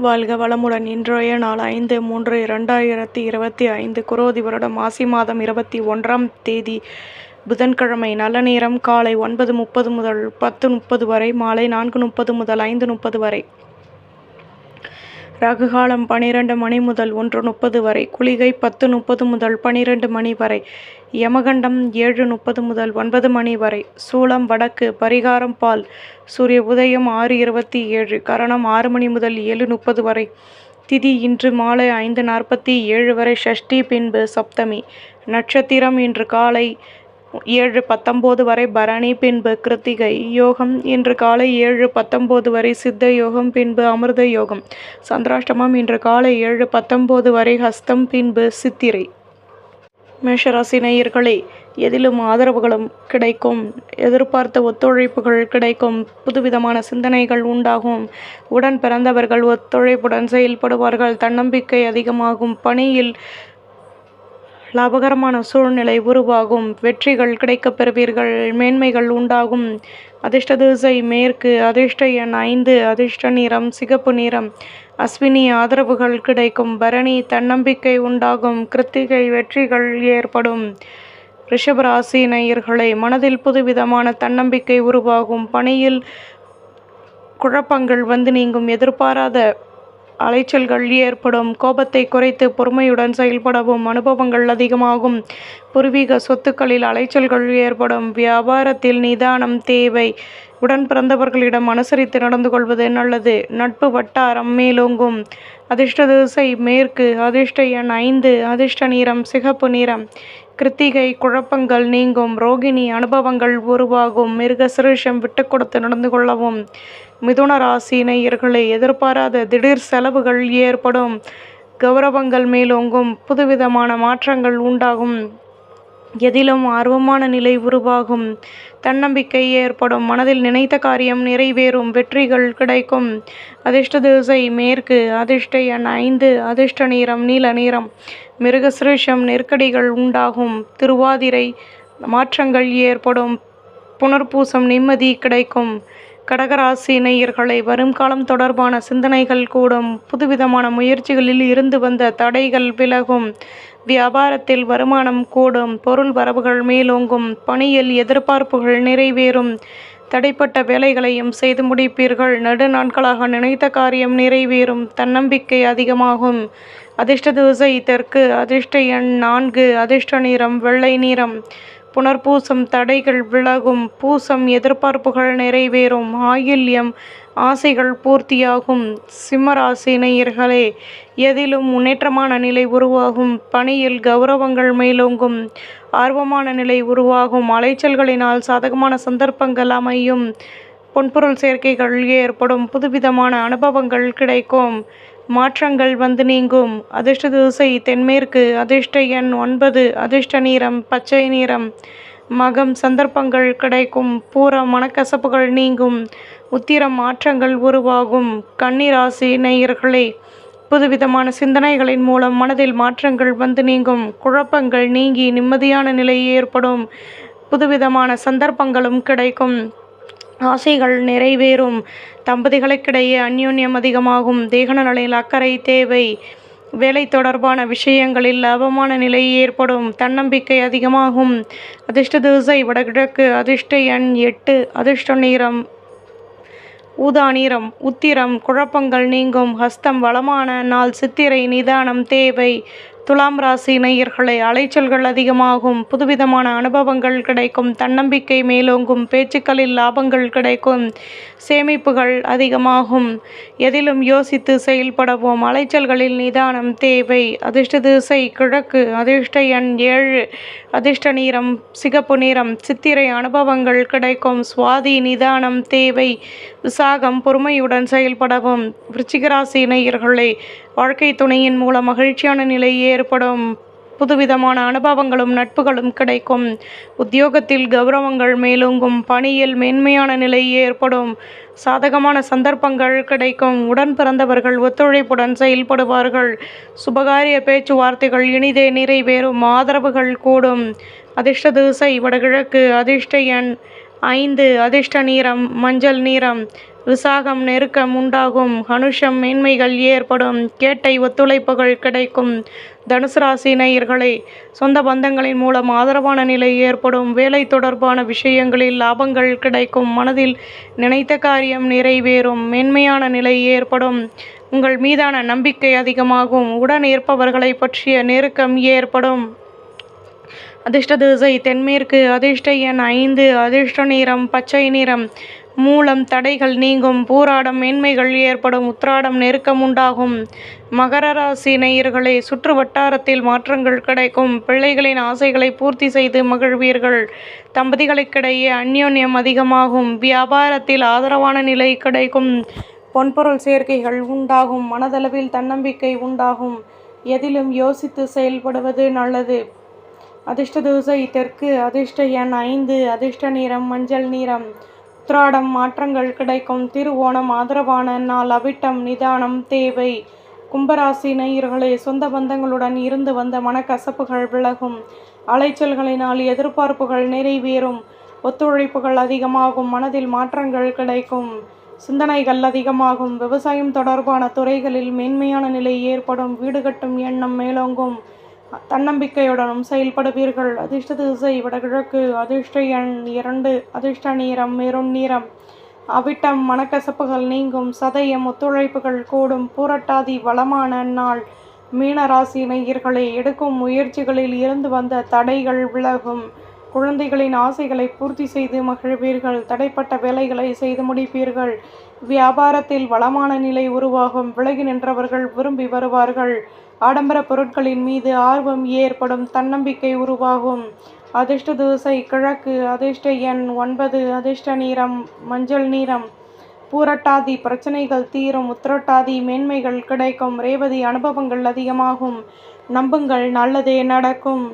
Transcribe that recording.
வாழ்க வளமுடன். இன்றைய நாள் 5/3/2025 குரோதி வருடம் மாசி மாதம் 21ஆம் தேதி புதன்கிழமை. நல்ல நேரம் காலை 9:30 முதல் 10:30 வரை, மாலை 4:30 முதல் 5:30 வரை. ராகுகாலம் 12 மணி முதல் 1:30 வரை. குளிகை 10:30 முதல் 12 மணி வரை. யமகண்டம் 7:30 முதல் 9 மணி வரை. சூலம் வடக்கு. பரிகாரம் பால். சூரிய உதயம் 6:27. கரணம் 6 மணி முதல் 7:30 வரை. திதி இன்று மாலை 5:47 வரை. ஷஷ்டி பின்பு சப்தமி. நட்சத்திரம் இன்று காலை 7:19 வரை பரணி, பின்பு கிருத்திகை. யோகம் இன்று காலை 7:19 வரை சித்த யோகம், பின்பு அமிர்த யோகம். சந்திராஷ்டமம் இன்று காலை 7:19 வரை ஹஸ்தம், பின்பு சித்திரை. மேஷராசி நேயர்களே, எதிலும் ஆதரவுகளும் கிடைக்கும். எதிர்பார்த்த ஒத்துழைப்புகள் கிடைக்கும். புதுவிதமான சிந்தனைகள் உண்டாகும். உடன் பிறந்தவர்கள் ஒத்துழைப்புடன் செயல்படுவார்கள். தன்னம்பிக்கை அதிகமாகும். பணியில் லாபகரமான சூழ்நிலை உருவாகும். வெற்றிகள் கிடைக்கப் பெறுவீர்கள். மேன்மைகள் உண்டாகும். அதிர்ஷ்ட திசை மேற்கு. அதிர்ஷ்ட எண் 5. அதிர்ஷ்ட நிறம் சிகப்பு நிறம். அஸ்வினி ஆதரவுகள் கிடைக்கும். பரணி தன்னம்பிக்கை உண்டாகும். கிருத்திகை வெற்றிகள் ஏற்படும். ரிஷபராசி நேயர்களே, மனதில் புதுவிதமான தன்னம்பிக்கை உருவாகும். பணியில் குழப்பங்கள் வந்து நீங்கும். எதிர்பாராத அலைச்சல்கள் ஏற்படும். கோபத்தை குறைத்து பொறுமையுடன் செயல்படவும். அனுபவங்கள் அதிகமாகும். பூர்வீக சொத்துக்களில் அலைச்சல்கள் ஏற்படும். வியாபாரத்தில் நிதானம் தேவை. உடன் பிறந்தவர்களிடம் அனுசரித்து நடந்து கொள்வது நல்லது. நட்பு வட்டாரம் மேலோங்கும். அதிர்ஷ்ட திசை மேற்கு. அதிர்ஷ்ட எண் 5. அதிர்ஷ்ட நிறம் சிகப்பு நிறம். கிருத்திகை குழப்பங்கள் நீங்கும். ரோகிணி அனுபவங்கள் உருவாகும். மிருகசிருஷம் விட்டு கொடுத்து நடந்து கொள்ளவும். மிதுன ராசி நேயர்களே, எதிர்பாராத திடீர் செலவுகள் ஏற்படும். கௌரவங்கள் மேலோங்கும். புதுவிதமான மாற்றங்கள் உண்டாகும். எதிலும் ஆர்வமான நிலை உருவாகும். தன்னம்பிக்கை ஏற்படும். மனதில் நினைத்த காரியம் நிறைவேறும். வெற்றிகள் கிடைக்கும். அதிர்ஷ்ட திசை மேற்கு. அதிர்ஷ்ட எண் 5. அதிர்ஷ்ட நிறம் நீல நிறம். மிருகசிருஷம் நெருக்கடிகள் உண்டாகும். திருவாதிரை மாற்றங்கள் ஏற்படும். புனர்பூசம் நிம்மதி கிடைக்கும். கடகராசி நேயர்களை, வருங்காலம் தொடர்பான சிந்தனைகள் கூடும். புதுவிதமான முயற்சிகளில் இருந்து வந்த தடைகள் விலகும். வியாபாரத்தில் வருமானம் கூடும். பொருள் வரவுகள் மேலோங்கும். பணியில் எதிர்பார்ப்புகள் நிறைவேறும். தடைப்பட்ட வேலைகளையும் செய்து முடிப்பீர்கள். நெடுநாட்களாக நினைத்த காரியம் நிறைவேறும். தன்னம்பிக்கை அதிகமாகும். அதிர்ஷ்ட திசை தெற்கு. அதிர்ஷ்ட எண் 4. அதிர்ஷ்ட நிறம் வெள்ளை நிறம். புனர்பூசம் தடைகள் விலகும். பூசம் எதிர்பார்ப்புகள் நிறைவேறும். ஆயில்யம் ஆசைகள் பூர்த்தியாகும். சிம்மராசி நேயர்களே, எதிலும் முன்னேற்றமான நிலை உருவாகும். பணியில் கௌரவங்கள் மேலோங்கும். ஆர்வமான நிலை உருவாகும். அலைச்சல்களினால் சாதகமான சந்தர்ப்பங்கள் அமையும். பொன்பொருள் சேர்க்கைகள் ஏற்படும். புதுவிதமான அனுபவங்கள் கிடைக்கும். மாற்றங்கள் வந்து நீங்கும். அதிர்ஷ்ட திசை தென்மேற்கு. அதிர்ஷ்ட எண் 9. அதிர்ஷ்ட நிறம் பச்சை நிறம். மகம் சந்தர்ப்பங்கள் கிடைக்கும். பூரம் மனக்கசப்புகள் நீங்கும். உத்திரம் மாற்றங்கள் உருவாகும். கன்னிராசி நேயர்களே, புதுவிதமான சிந்தனைகளின் மூலம் மனதில் மாற்றங்கள் வந்து நீங்கும். குழப்பங்கள் நீங்கி நிம்மதியான நிலை ஏற்படும். புதுவிதமான சந்தர்ப்பங்களும் கிடைக்கும். ஆசைகள் நிறைவேறும். தம்பதிகளுக்கிடையே அந்யோன்யம் அதிகமாகும். தேகநலனில் அக்கறை தேவை. வேலை தொடர்பான விஷயங்களில் லாபமான நிலை ஏற்படும். தன்னம்பிக்கை அதிகமாகும். அதிர்ஷ்ட திசை வடகிழக்கு. அதிர்ஷ்ட எண் 8. அதிர்ஷ்ட நிறம் ஊதா நிறம். உத்திரம் குழப்பங்கள் நீங்கும். ஹஸ்தம் வளமான நாள். சித்திரை நிதானம் தேவை. துலாம் ராசி நேயர்களை, அலைச்சல்கள் அதிகமாகும். புதுவிதமான அனுபவங்கள் கிடைக்கும். தன்னம்பிக்கை மேலோங்கும். பேச்சுக்களில் லாபங்கள் கிடைக்கும். சேமிப்புகள் அதிகமாகும். எதிலும் யோசித்து செயல்படவும். அலைச்சல்களில் நிதானம் தேவை. அதிர்ஷ்ட திசை கிழக்கு. அதிர்ஷ்ட எண் 7. அதிர்ஷ்ட நிறம் சிகப்பு நிறம். சித்திரை அனுபவங்கள் கிடைக்கும். சுவாதி நிதானம் தேவை. விசாகம் பொறுமையுடன் செயல்படவும். விருச்சிகராசி நேயர்களே, வாழ்க்கை துணையின் மூலம் மகிழ்ச்சியான நிலை ஏற்படும். புதுவிதமான அனுபவங்களும் நட்புகளும் கிடைக்கும். உத்தியோகத்தில் கௌரவங்கள் மேலோங்கும். பணியில் மேன்மையான நிலை ஏற்படும். சாதகமான சந்தர்ப்பங்கள் கிடைக்கும். உடன் பிறந்தவர்கள் ஒத்துழைப்புடன் செயல்படுவார்கள். சுபகாரிய பேச்சுவார்த்தைகள் இனிதே நிறைவேறும். ஆதரவுகள் கூடும். அதிர்ஷ்ட திசை வடகிழக்கு. அதிர்ஷ்ட எண் 5 அதிர்ஷ்ட நிறம் மஞ்சள் நிறம். விசாகம் நெருக்கம் உண்டாகும். அனுஷம் மேன்மைகள் ஏற்படும். கேட்டை ஒத்துழைப்புகள் கிடைக்கும். தனுசு ராசி நேயர்களே, சொந்த பந்தங்களின் மூலம் ஆதரவான நிலை ஏற்படும். வேலை தொடர்பான விஷயங்களில் லாபங்கள் கிடைக்கும். மனதில் நினைத்த காரியம் நிறைவேறும். மேன்மையான நிலை ஏற்படும். உங்கள் மீதான நம்பிக்கை அதிகமாகும். உடன் இருப்பவர்களை பற்றிய நெருக்கம் ஏற்படும். அதிர்ஷ்ட திசை தென்மேற்கு. அதிர்ஷ்ட எண் 5. அதிர்ஷ்ட நிறம் பச்சை நிறம். மூலம் தடைகள் நீங்கும். பூராடம் மேன்மைகள் ஏற்படும். உத்திராடம் நெருக்கம் உண்டாகும். மகர ராசி நேயர்களே, சுற்று வட்டாரத்தில் மாற்றங்கள் கிடைக்கும். பிள்ளைகளின் ஆசைகளை பூர்த்தி செய்து மகிழ்வீர்கள். தம்பதிகளுக்கிடையே அந்யோன்யம் அதிகமாகும். வியாபாரத்தில் ஆதரவான நிலை கிடைக்கும். பொன்பொருள் சேர்க்கைகள் உண்டாகும். மனதளவில் தன்னம்பிக்கை உண்டாகும். எதிலும் யோசித்து செயல்படுவது நல்லது. அதிர்ஷ்ட திசை தெற்கு. அதிர்ஷ்ட எண் 5. அதிர்ஷ்ட நிறம் மஞ்சள் நிறம். உத்திராடம் மாற்றங்கள் கிடைக்கும். திருவோணம் ஆதரவான நாள். அவிட்டம் நிதானம் தேவை. கும்பராசி நேயர்களே, சொந்த பந்தங்களுடன் இருந்து வந்த மனக்கசப்புகள் விலகும். அலைச்சல்களினால் எதிர்பார்ப்புகள் நிறைவேறும். ஒத்துழைப்புகள் அதிகமாகும். மனதில் மாற்றங்கள் கிடைக்கும். சிந்தனைகள் அதிகமாகும். விவசாயம் தொடர்பான துறைகளில் மேன்மையான நிலை ஏற்படும். வீடு கட்டும் எண்ணம் மேலோங்கும். தன்னம்பிக்கையுடனும் செயல்படுவீர்கள். அதிர்ஷ்ட திசை வடகிழக்கு. அதிர்ஷ்ட எண் 2. அதிர்ஷ்ட நிறம் மெரூன் நிறம். அவிட்டம் மனக்கசப்புகள் நீங்கும். சதயம் ஒத்துழைப்புகள் கூடும். பூரட்டாதி வளமான நாள். மீன ராசி நேயர்களே, எடுக்கும் முயற்சிகளில் இருந்து வந்த தடைகள் விலகும். குழந்தைகளின் ஆசைகளை பூர்த்தி செய்து மகிழ்வீர்கள். தடைப்பட்ட வேலைகளை செய்து முடிப்பீர்கள். வியாபாரத்தில் வளமான நிலை உருவாகும். விலகி நின்றவர்கள் விரும்பி வருவார்கள். ஆடம்பர பொருட்களின் மீது ஆர்வம் ஏற்படும். தன்னம்பிக்கை உருவாகும். அதிர்ஷ்ட திசை கிழக்கு. அதிர்ஷ்ட எண் 9. அதிர்ஷ்ட நிறம் மஞ்சள் நிறம். பூரட்டாதி பிரச்சனைகள் தீரும். உத்திரட்டாதி மேன்மைகள் கிடைக்கும். ரேவதி அனுபவங்கள் அதிகமாகும். நம்புங்கள், நல்லதே நடக்கும்.